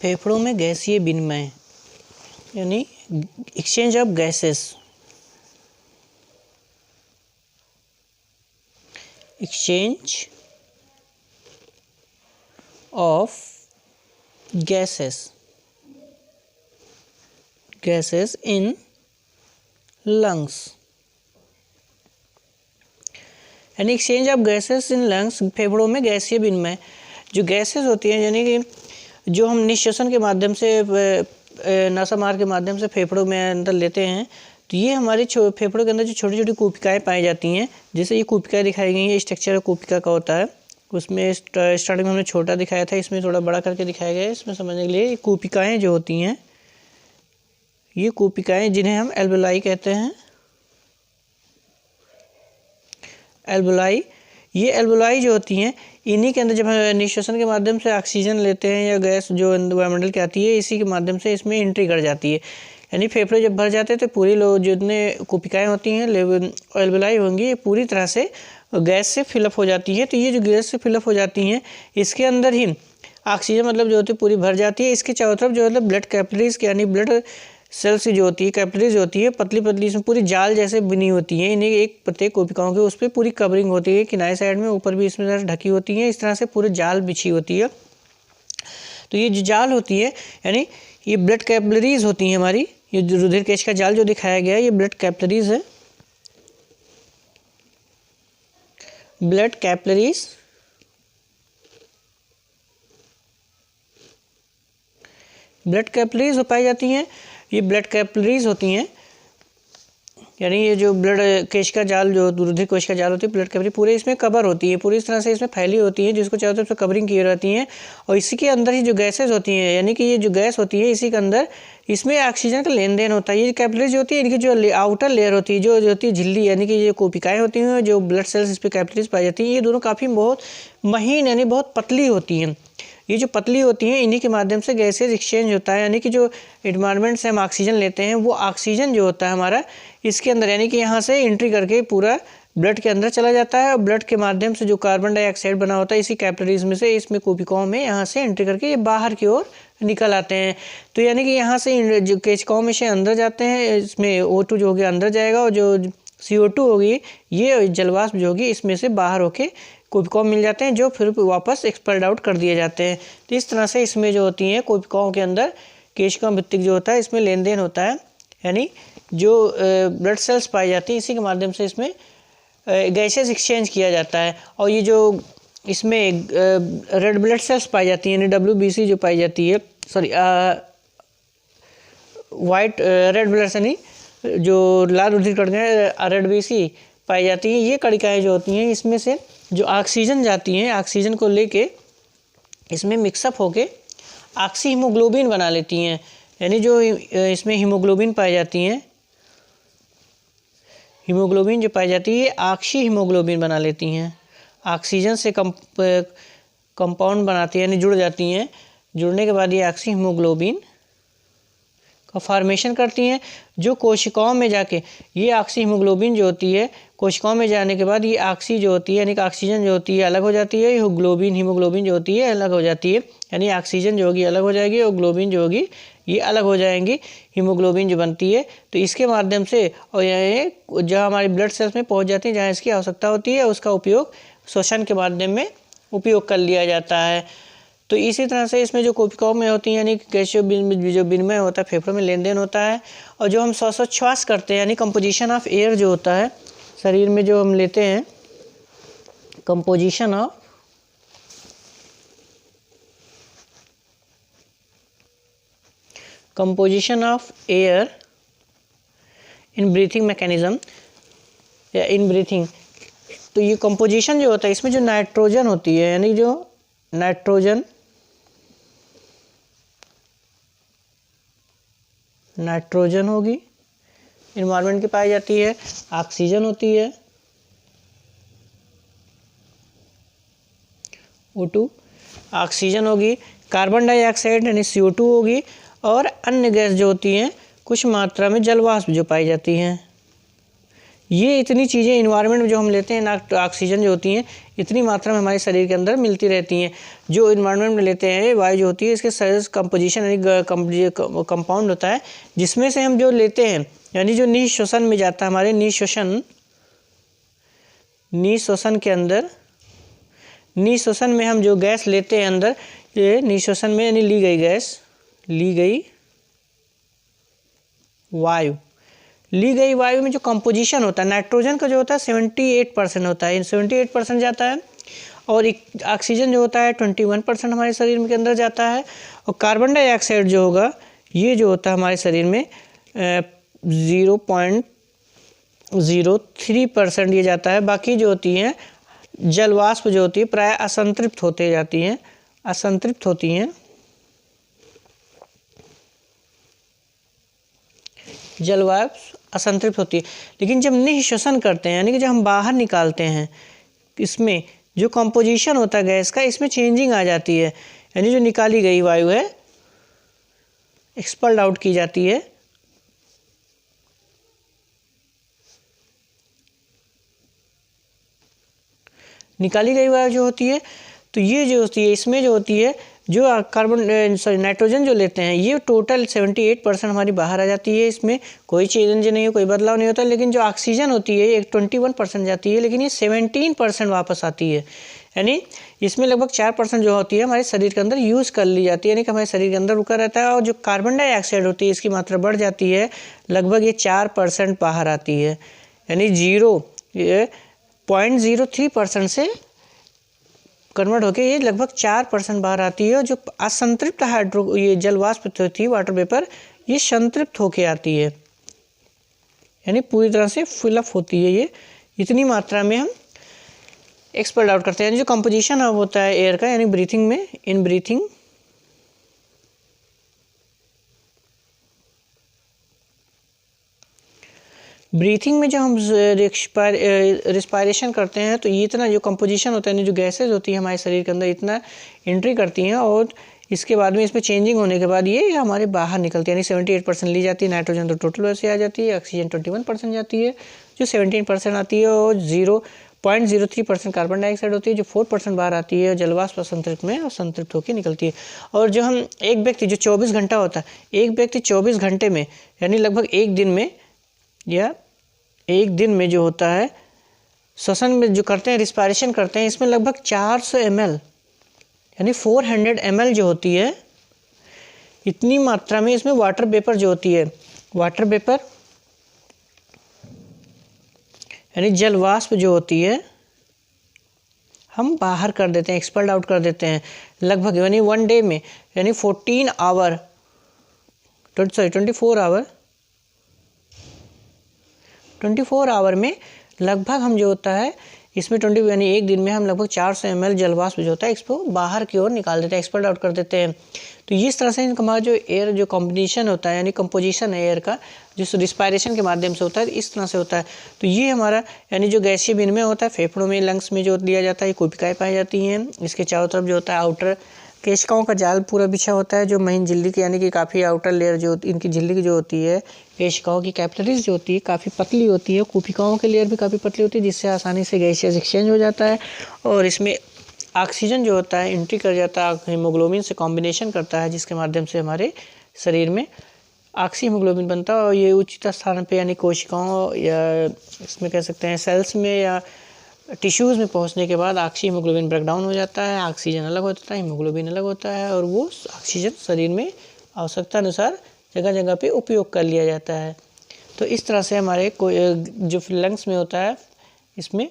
फेफड़ों में गैसीय विनिमय यानी exchange of gases, exchange of gases in lungs, यानी exchange of gases in lungs, फेफड़ों में गैसीय विनिमय। जो गैसेस होती हैं यानी कि जो हम निश्वसन के माध्यम से नासामार्ग के माध्यम से फेफड़ों में अंदर लेते हैं, तो ये हमारी फेफड़ों के अंदर जो छोटी छोटी कूपिकाएँ पाई जाती हैं, जैसे ये कूपिकाएँ दिखाई गई हैं, स्ट्रक्चर कूपिका का होता है। उसमें स्टार्टिंग में हमने छोटा दिखाया था, इसमें थोड़ा बड़ा करके दिखाया गया है। इसमें समझने के लिए कूपिकाएँ जो होती हैं, ये कूपिकाएँ जिन्हें हम एल्वेलाई कहते हैं, एल्वेलाई। ये एल्वेलाई जो होती हैं, इन्हीं के अंदर जब हम निश्वसन के माध्यम से ऑक्सीजन लेते हैं या गैस जो वायुमंडल की आती है, इसी के माध्यम से इसमें एंट्री कर जाती है। यानी फेफड़े जब भर जाते हैं तो पूरी जितने कूपिकाएँ होती हैं एल्वेलाई होंगी, ये पूरी तरह से गैस से फिलअप हो जाती है। तो ये जो गैस से फिलअप हो जाती हैं, इसके अंदर ही ऑक्सीजन मतलब जो होती है पूरी भर जाती है। इसके चारों तरफ जो मतलब ब्लड कैपिलरीज यानी ब्लड सेल्स जो होती है, कैपिलरीज होती है, पतली पतली, इसमें पूरी जाल जैसे बनी होती है। इन्हें एक प्रत्येक कोशिकाओं के उस पर पूरी कवरिंग होती है, किनारे साइड में, ऊपर भी इसमें ढकी होती है। इस तरह से पूरी जाल बिछी होती है। तो ये जो जाल होती है यानी ये ब्लड कैपिलरीज होती हैं हमारी। ये जो रुधिर केश का जाल जो दिखाया गया है, ये ब्लड कैपिलरीज है, ब्लड कैपिलरीज। ब्लड कैपिलरीज हो पाई जाती हैं। ये ब्लड कैपिलरीज होती हैं यानी ये जो ब्लड केशिका जाल जो रुधिर कोशिका जाल होती है, ब्लड कैपिलरी पूरे इसमें कवर होती है, पूरी इस तरह से इसमें फैली होती है, जिसको चारों तरफ से कवरिंग की रहती हैं। और इसी के अंदर ही जो गैसेज होती हैं, यानी कि ये जो गैस होती है, इसी के अंदर इसमें ऑक्सीजन का लेन देन होता है। ये कैपिलरीज जो होती है, इनकी जो आउटर लेयर होती है, जो होती है झिल्ली, यानी कि ये कोशिकाएँ होती हैं, जो ब्लड सेल्स इस पर कैपिलरीज पाई जाती हैं, ये दोनों काफ़ी बहुत महीन यानी बहुत पतली होती हैं। ये जो पतली होती हैं, इन्हीं के माध्यम से गैसेज एक्सचेंज होता है। यानी कि जो एनवायरनमेंट से हम ऑक्सीजन लेते हैं, वो ऑक्सीजन जो होता है हमारा इसके अंदर, यानी कि यहाँ से एंट्री करके पूरा ब्लड के अंदर चला जाता है। और ब्लड के माध्यम से जो कार्बन डाइऑक्साइड बना होता है इसी कैपिलरीज में से, इसमें कोशिकाओं में यहाँ से एंट्री करके ये बाहर की ओर निकल आते हैं। तो यानी कि यहाँ से जो कोशिकाओं में से अंदर जाते हैं, इसमें O2 जो हो गया अंदर जाएगा, और जो CO2 होगी, ये जलवाष्प जो होगी, इसमें से बाहर होके कोशिकाओं मिल जाते हैं, जो फिर वापस एक्सपेल्ड आउट कर दिए जाते हैं। तो इस तरह से इसमें जो होती हैं कोशिकाओं के अंदर केशिका भित्तिक जो होता है, इसमें लेन देन होता है। यानी जो ब्लड सेल्स पाई जाती हैं, इसी के माध्यम से इसमें गैसेस एक्सचेंज किया जाता है। और ये जो इसमें रेड ब्लड सेल्स पाई जाती हैं, यानी WBC जो पाई जाती है, sorry white red blood cell नहीं, जो लाल रुधिर कणिकाएं रेड BC पाई जाती हैं, ये कणिकाएं जो होती हैं, इसमें से जो ऑक्सीजन जाती हैं, ऑक्सीजन को लेके इसमें मिक्सअप होके ऑक्सी हीमोग्लोबिन बना लेती हैं। यानी जो इसमें हीमोग्लोबिन पाई जाती हैं, हीमोग्लोबिन जो पाई जाती है, ऑक्सी हीमोग्लोबिन बना लेती हैं। ऑक्सीजन से कंपाउंड बनाती है, यानी जुड़ जाती हैं। जुड़ने के बाद ये ऑक्सी हीमोग्लोबिन का फॉर्मेशन करती हैं, जो कोशिकाओं में जाके ये ऑक्सी हीमोग्लोबिन जो होती है, कोशिकाओं में जाने के बाद ये ऑक्सी जो होती है, यानी कि ऑक्सीजन जो होती है अलग हो जाती है, हीमोग्लोबिन जो होती है अलग हो जाती है। यानी ऑक्सीजन जो होगी अलग हो जाएगी और ग्लोबिन जो होगी ये अलग हो जाएंगी, हीमोग्लोबिन जो बनती है। तो इसके माध्यम से और ये जहाँ हमारी ब्लड सेल्स में पहुँच जाती है, जहाँ इसकी आवश्यकता होती है, उसका उपयोग श्वसन के माध्यम में उपयोग कर लिया जाता है। तो इसी तरह से इसमें जो कोशिकाओं में होती हैं, यानी गैसीय जो विनिमय होता है, फेफड़ों में लेन देन होता है। और जो हम श्वासोच्छ्वास करते हैं, यानी कंपोजिशन ऑफ एयर जो होता है शरीर में, जो हम लेते हैं, composition of air in breathing mechanism या इन ब्रीथिंग। तो ये कंपोजिशन जो होता है, इसमें जो नाइट्रोजन होती है, यानी जो नाइट्रोजन होगी इन्वायरमेंट की पाई जाती है, ऑक्सीजन होती है O2, ऑक्सीजन होगी, कार्बन डाइऑक्साइड यानी CO2 होगी, और अन्य गैस जो होती हैं कुछ मात्रा में जलवाष्प जो पाई जाती हैं, ये इतनी चीज़ें इन्वायरमेंट में जो हम लेते हैं ना, ऑक्सीजन जो होती हैं इतनी मात्रा में हमारे शरीर के अंदर मिलती रहती हैं। जो इन्वायरमेंट में लेते हैं वायु जो होती है इसके सेल्स कंपोजिशन यानी कंपाउंड होता है, जिसमें से हम जो लेते हैं यानी जो निःश्वसन में जाता है, हमारे निःश्वसन के अंदर, निःश्वसन में हम जो गैस लेते हैं अंदर, ये निःश्वसन में यानी ली गई गैस, ली गई वायु में जो कंपोजिशन होता है नाइट्रोजन का जो होता है 78% होता है, 78% जाता है, और ऑक्सीजन जो होता है 21% हमारे शरीर के अंदर जाता है, और कार्बन डाइऑक्साइड जो होगा ये जो होता है हमारे शरीर में 0.03% ये जाता है। बाकी जो होती हैं जल वाष्प जो होती है प्राय असंतृप्त होते जाती हैं, असंतृप्त होती हैं, जल वाष्प असंतृप्त होती है। लेकिन जब निःश्वसन करते हैं यानी कि जब हम बाहर निकालते हैं, इसमें जो कंपोजिशन होता है गैस का इसमें चेंजिंग आ जाती है, यानी जो निकाली गई वायु है एक्सपल्ड आउट की जाती है, निकाली गई वायु जो होती है, तो ये जो होती है इसमें जो होती है जो नाइट्रोजन जो लेते हैं ये टोटल 78% हमारी बाहर आ जाती है, इसमें कोई चेंज नहीं है, कोई बदलाव नहीं होता। लेकिन जो ऑक्सीजन होती है एक 21% जाती है, लेकिन ये 17% वापस आती है, यानी इसमें लगभग 4% जो होती है हमारे शरीर के अंदर यूज़ कर ली जाती है, यानी कि हमारे शरीर के अंदर रुका रहता है। और जो कार्बन डाइऑक्साइड होती है इसकी मात्रा बढ़ जाती है, लगभग ये 4% बाहर आती है, यानी 0.03% से कन्वर्ट होकर ये लगभग 4% बाहर आती है। और जो असंतृप्त ये जल वाष्प थी वाटर वेपर, ये संतृप्त होकर आती है, यानी पूरी तरह से फिलअप होती है। ये इतनी मात्रा में हम एक्सपेल आउट करते हैं। यानी जो कंपोजिशन अब होता है एयर का, यानी ब्रीथिंग में, इन ब्रीथिंग में जब हम रिस्पायरेशन करते हैं तो ये इतना जो कंपोजिशन होता है, जो गैसेज होती है हमारे शरीर के अंदर इतना एंट्री करती हैं, और इसके बाद में इसमें चेंजिंग होने के बाद ये हमारे बाहर निकलती है, यानी 78% ली जाती है। नाइट्रोजन तो टोटल वैसे आ जाती है, ऑक्सीजन 21% जाती है, जो 17% आती है, और 0.03% कार्बन डाइऑक्साइड होती है, जो 4% बाहर आती है, जलवाष्प संतृप्त में और संतृप्त होकर निकलती है। और जो हम एक व्यक्ति जो 24 घंटा होता है, एक व्यक्ति 24 घंटे में यानी लगभग एक दिन में जो होता है श्वसन में जो करते हैं, रिस्पायरेशन करते हैं, इसमें लगभग 400 ml यानी 400 ml जो होती है, इतनी मात्रा में इसमें वाटर वेपर जो होती है, वाटर वेपर यानी जल वाष्प जो होती है हम बाहर कर देते हैं, एक्सपेल्ड आउट कर देते हैं। लगभग यानी 1 डे में यानी 24 आवर में लगभग हम जो होता है इसमें 20 यानी एक दिन में हम लगभग 400 ml जलवाष्प जो होता है इसको बाहर की ओर निकाल देते हैं, एक्सपेल्ड आउट कर देते हैं। तो इस तरह से हमारा जो एयर जो कॉम्बिनेशन होता है यानी कंपोजिशन है एयर का, जो रिस्पायरेशन के माध्यम से होता है, इस तरह से होता है। तो ये हमारा यानी जो गैसीय विनिमय होता है फेफड़ों में, लंग्स में जो दिया जाता है, कोशिकाएं पाई जाती हैं। इसके चारों तरफ जो होता है आउटर केशिकाओं का जाल पूरा बिछा होता है, जो महीन झिल्ली की यानी कि काफ़ी आउटर लेयर जो इनकी झिल्ली की जो होती है, केशिकाओं की कैपिलरीज जो होती है काफ़ी पतली होती है, कोशिकाओं की लेयर भी काफ़ी पतली होती है, जिससे आसानी से गैसियस एक्सचेंज हो जाता है। और इसमें ऑक्सीजन जो होता है एंट्री कर जाता है, हीमोग्लोबिन से कॉम्बिनेशन करता है, जिसके माध्यम से हमारे शरीर में ऑक्सी हीमोग्लोबिन बनता है। और ये उचित स्थान पे यानी कोशिकाओं या इसमें कह सकते हैं सेल्स में या टिश्यूज़ में पहुंचने के बाद ऑक्सी हीमोग्लोबिन ब्रेकडाउन हो जाता है, ऑक्सीजन अलग होता है, हीमोग्लोबिन अलग होता है, और वो ऑक्सीजन शरीर में आवश्यकता अनुसार जगह जगह पे उपयोग कर लिया जाता है। तो इस तरह से हमारे जो लंग्स में होता है इसमें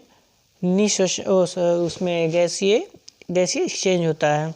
उसमें गैसीय एक्सचेंज होता है।